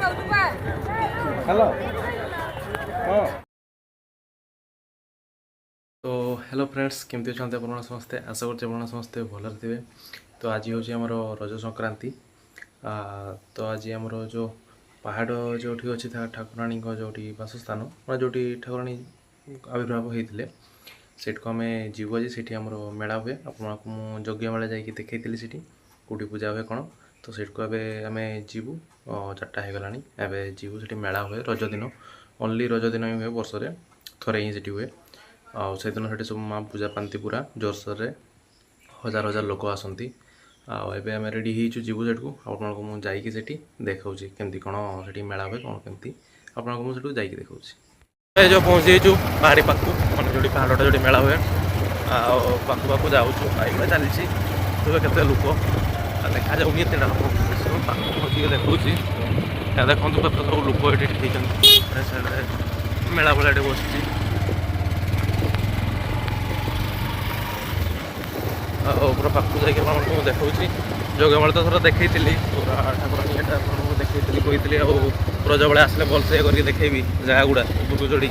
Hello तो hello friends केमती अच्छा आप समस्ते आशा कर समस्ते भल थे। तो आज हूँ आमर रज संक्रांति। तो आज आमर जो पहाड़ जो अच्छी ठाकुराणी जो बासस्थान जो ठाकुराणी आविर्भाव होते से आम जीव आज से आम मेला हुए आपको मुझे यज्ञ मेला जाकि देखी से कौटी पूजा हुए कौन। तो सेठू आम जीवु 4टा हो गला एवं जीवु से मेला हुए रज दिन ओनली रज दिन ही हुए वर्ष थे ही से हुए। से दिन से सब माँ पूजा पाती पूरा जोरसोर रे हजार हजार लोक आसती। आए आम रेडी हो जीवु सेठू आपको मुझे जाकि देखा केमती कौन से मेला हुए कौन केमती आपको मुझे जाकि देखा जो पहुँची पहाड़ी पाखु मैंने जो पहाड़ा जो मेला हुए पाखु पाखु जाऊँ बाइक चली के लोक देखा जाऊनी एत लोक पहुँची देखा देखो सब लोक ये मेला भला बस पूरा पाखु जाकि आपको देखा जगमेला तो थोड़ा देखी पूरा ठाकुराणी देखी कही रज बेले आसले भलसे करके देखी जगह गुड़ा उपरको चढ़ी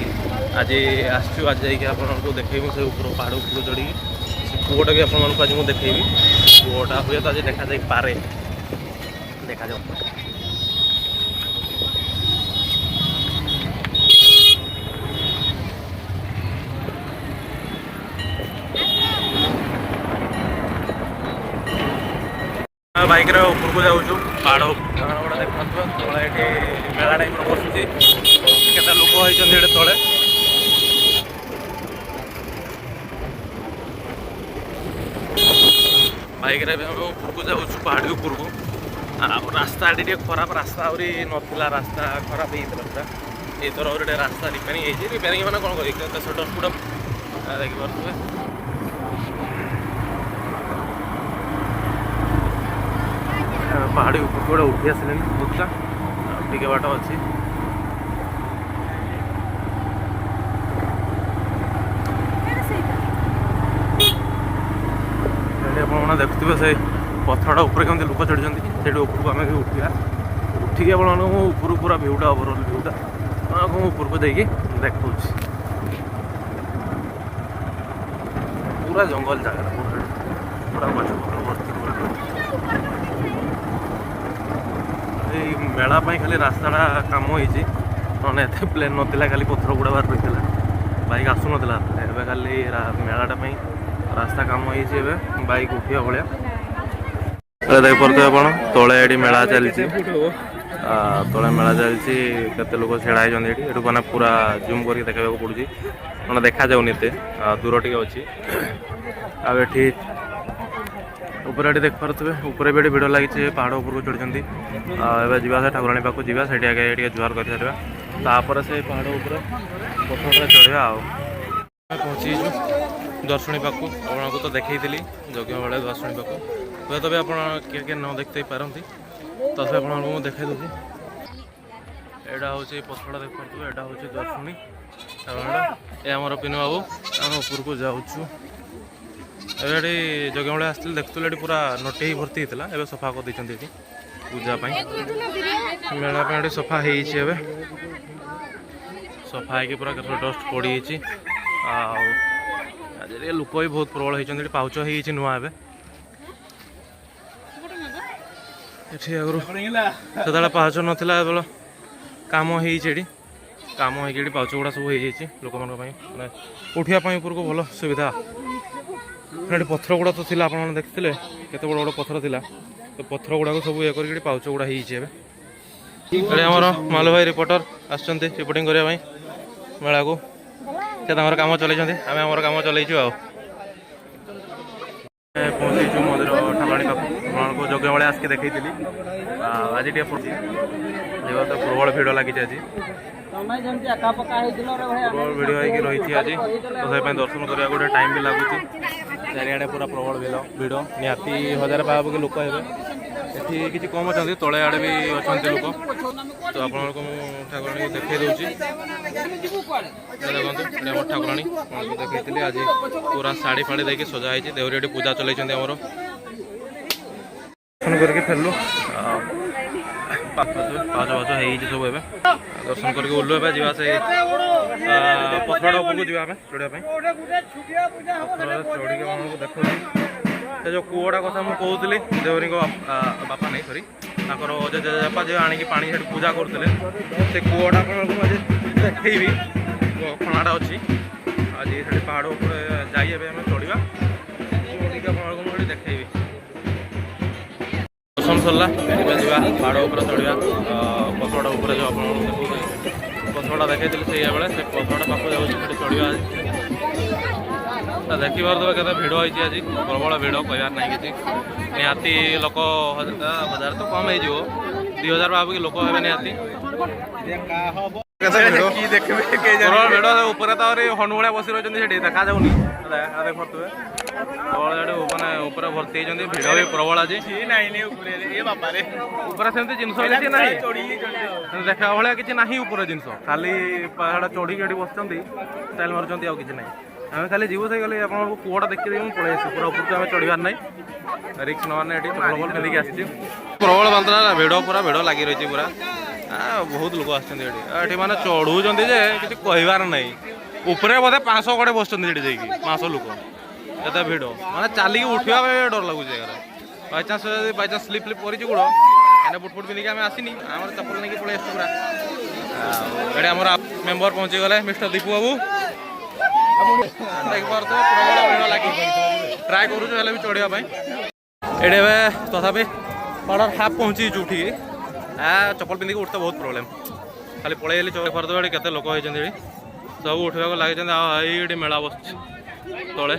आज आसचु आज जाकि आपको देखी से ऊपर पहाड़ उपरको चढ़ी पुओटा भी आपको आज मुझे देखी पुओटा हुए तो आज देखा जा पारे देखा जाऊ। बाइक ऊपर को जाऊँ पहाड़ गुड़ा देखा तले ये मेला टाइप बसुच के लोक होती तले बाइक ऊपर को जाऊँ पहाड़ी ऊपर को रास्ता टे खराब रास्ता आहरी नाला रास्ता खराब होता पूरा ये थर गोटे रास्ता रिपेयरिंग रिपेयरिंग मैंने कौन कर सडन देखिपे पहाड़ी ऊपर गोटे उठी आसिले बुर्जा टे बाट अच्छी आप देखुवे से पथरटा ऊपर कमी लोक चढ़ी से ऊपर आम उठा उठिकी आपको पूरा भ्यूटा ओवरऑल भ्यूटा आपको ऊपर को जाकि देखा पूरा जंगल जगह पूरा गछ मेला खाली रास्ताटा कम होने प्लेन नाला खाली पथर गुड़ा बाहर रही है बाइक आसू ना खाली मेलाटा रास्ता कम हो बाइक उठा भाया देख पारे आप तले ये मेला चली तले मेला चलती केते लोक छेड़ा होती मैंने पूरा जूम करके देखा पड़ी मैंने देखा जाऊनी एत दूर टे अच्छी आठी ऊपर ये देख पारे ऊपर भी भिड़ लगी पहाड़ उपरको चढ़ी जावा से ठाकुराणी पाक जावा से आगे जुआर कर सारा से पहाड़ उपर पथर चढ़ा पहुँची दर्शनी पाक आपको तो देखी यज्ञ बेले दर्शनी पाक हुए तो भी आप किए न देखते पारती तो आपको देखा दूसरी यहाँ हूँ पथरटा देख पारे यहाँ हूँ दर्शनी ये आमर पिनु बाबू आम ऊपर को जाऊँ ये यज्ञ बेले आसती देखुले पूरा नटे भर्ती होता है सफा कर देती पूजापाई मेला सफा हो सफा हो पूरा डस्ट पड़ी आज लोक भी बहुत प्रबल होती पाउच हो नुआ ये आगुरी पाउच नाला बेल कम होटी कम हो पाउच गुड़ा सब हो लोक मैंने उठापी ऊपर को भल सुविधा पथर गुड़ा तो थी आप देखते केते बड़ बड़ पथर था तो पथर गुड़ा सब ये कर पाउच गुड़ा होमर मालू भाई रिपोर्टर आसुँच रिपोर्टिंग करने मेला को से कम चल आम आम कम चलू पहुँचीचु मंदिर ठाकुराणी पाक को यज्ञ बेले आसिक देखी आज तो प्रबल भिड़ लगी आज प्रबल भिड़ हो रही आज तो दर्शन करने गोटे टाइम भी लगुच चारिड़े पूरा प्रबल भिड़ निहाती 1000 पाखापाखि लोक ये किसी कम अच्छा तले आड़े भी अच्छा लोक तो आपको ठाकुराणी को देखी दूसरी देखो ठाकुराणी देखी आज पूरा शाढ़ी फाड़ी देके सजाई देवरी ये पूजा चलते आमर दर्शन करके फेरलु पाँच पाँच है सब एवं दर्शन करके ओल्लू ए जा से पथरटा उपरको जा चढ़ापी चढ़ी देखो से जो कूटा कथा मुझे कहूली देवरी बापा नहीं सरी जेजेपा जो आणिक पा पूजा करते से कूटा देखी खणाटा अच्छी आज ये पहाड़ उपर जाइए आम चढ़ा मुझे देखी दर्शन सरला जा पहाड़ उपर चढ़ा पथरटा उपर जो आप पथरटा देखी से बेले से पथरटा पाख जाऊँगी चढ़ा देखी पारे के भिड़ होती आज प्रबल भिड़ कहार ना कि निहाती लोक 1000 तो कम हो 2000 भाविक लोक हे निहाती प्रबल भिड़ उपर हनुआ बसी रही देखा जाऊनी देखुए मैंने ऊपर भर्ती होती भिड़ भी प्रबल आज ऊपर सेमती जिनस किसी ना देखा भाया किसी ना ऊपर जिनस खाली चढ़ी बस स्टाइल मार्च आउ कि ना आम खाली जीव से गले आप कूटा देखी पलि आस पूरा ऊपर आम चढ़ार ना रिक्स नवाने प्रबल खेलिक आसी प्रबल मात्रा भिड़ पूरा भिड़ लगी रही पूरा बहुत लोग आसमें माने चढ़ुंट जे कि कहबार ना उपरे बोधे 500 कड़े बस 500 लोक एत भिड़ माने चलिक उठा डर लगुच बाईचान्स बाईचान्स स्लीप फ्लिप कर गोड़ क्या बुट फुट पिंधिक आम आसनी आम चप्पल नहीं पलि आस पूरा ये आम मेम्बर पहुँची गले मिस्टर दीपू बाबू देख पार प्रबल भिड़ लगे ट्राए करूँ भी चढ़ापी ये तथापि पहाड़ हाफ पहुँची उठी चप्पल पिंधिक उठते बहुत प्रोब्लेम खाली पलि चौक पारे के लोक होती सब उठा लगे ये मेला बस तले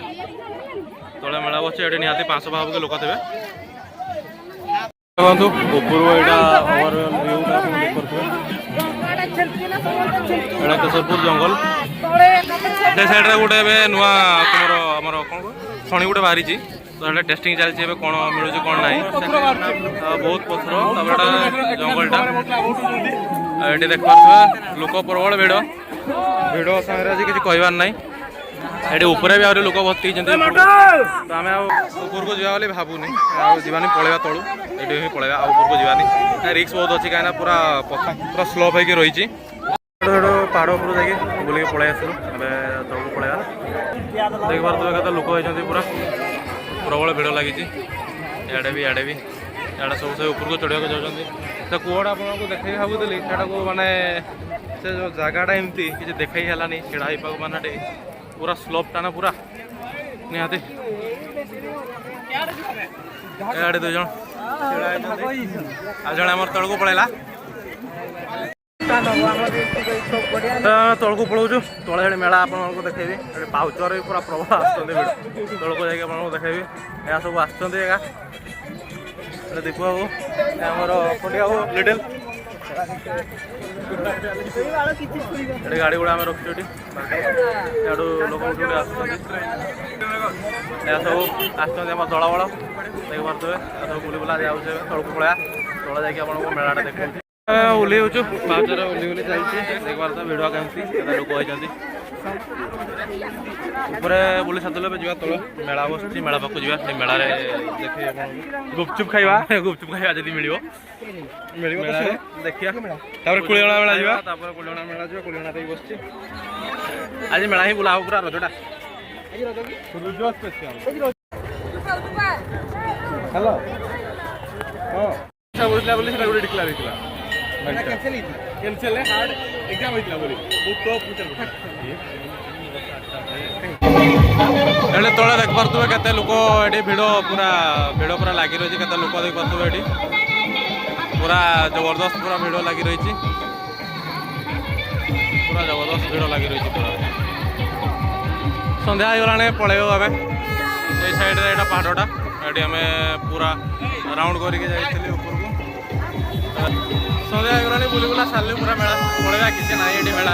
तले मेला बस ये निहाती 500 भाविक लोक थे देखो ऊपर यहाँ केशरपुर जंगल साइड गोटे नुआ तुम आमर कौन खणी गोटे बाहरी तो ये टेस्टिंग चलती कौन मिलूँ कौन ना बहुत पथर जंगलटा ये देख पारे लोक प्रबल भिड़ भिड़ सागर आज किसी कहबार ना ये ऊपर भी आहरी लोक भर्ती तो आम ऊपर को जा भावुनी जावानी पलैया तलू ये पलैया ऊपर को जावानी रिक्स बहुत अच्छी कहीं पूरा पूरा स्लोप होगी रही पहाड़ उपर जाकि बुलिक पलि आसलु तौक पलैया देख पारे लोक होती पूरा प्रबल भिड़ लगी इे भी इे सब से ऊपर को चढ़ा जाऊँगी तो कूटा आपको देखे भावुली से माने से जो जगहटा एमती कि देखा है छड़ा माने पूरा स्लोप टाना पूरा निहाती इे 2 जन जड़े आम तौक पलैला तौक पलाऊँ तले मेला आपको देखेबी पाउचर पूरा प्रबल आसुँच तौक जाकि देखेबी यहाँ सब आसुँच दीपू बाबू आमर पंडिया बाबू लिटिल ये गाड़ी गुड़ा रखी लोक सब आम दल बल देख पारे सब बुली बुला जाऊे तौक पलैया तले जाकि आपको मेलाटा देखा ओल्ली पाचर ओल्ली चलती देख पारे भिड़ कमी लोक होती ऊपर बुली सारे जा तल मेला बस मेला पाक जा मेला देखे गुपचुप खाइबा जब मिल देखिया कुलियणा मेला जा कुलियणा मेला जा कुलियणा तक बस आज मेला ही बुला पूरा रजटा हेलो हाँ बोलते गोटे डिक्लेयर कैंसिल हार्ड एग्जाम होता बोली तले देख पारे के लोक ये भिड़ पूरा लगी रही है लोक देख पारे ये पूरा जबरदस्त पूरा भिड़ लगी रही पूरा जबरदस्त भिड़ लगी रही पूरा संध्या होगा पलैब आम ये साइड यहाँ पहाड़टा ये आम पूरा राउंड करके जाइए ऊपर को संध्या होगा बुली बुला सारे पूरा मेला पलैया किसी ना ये मेला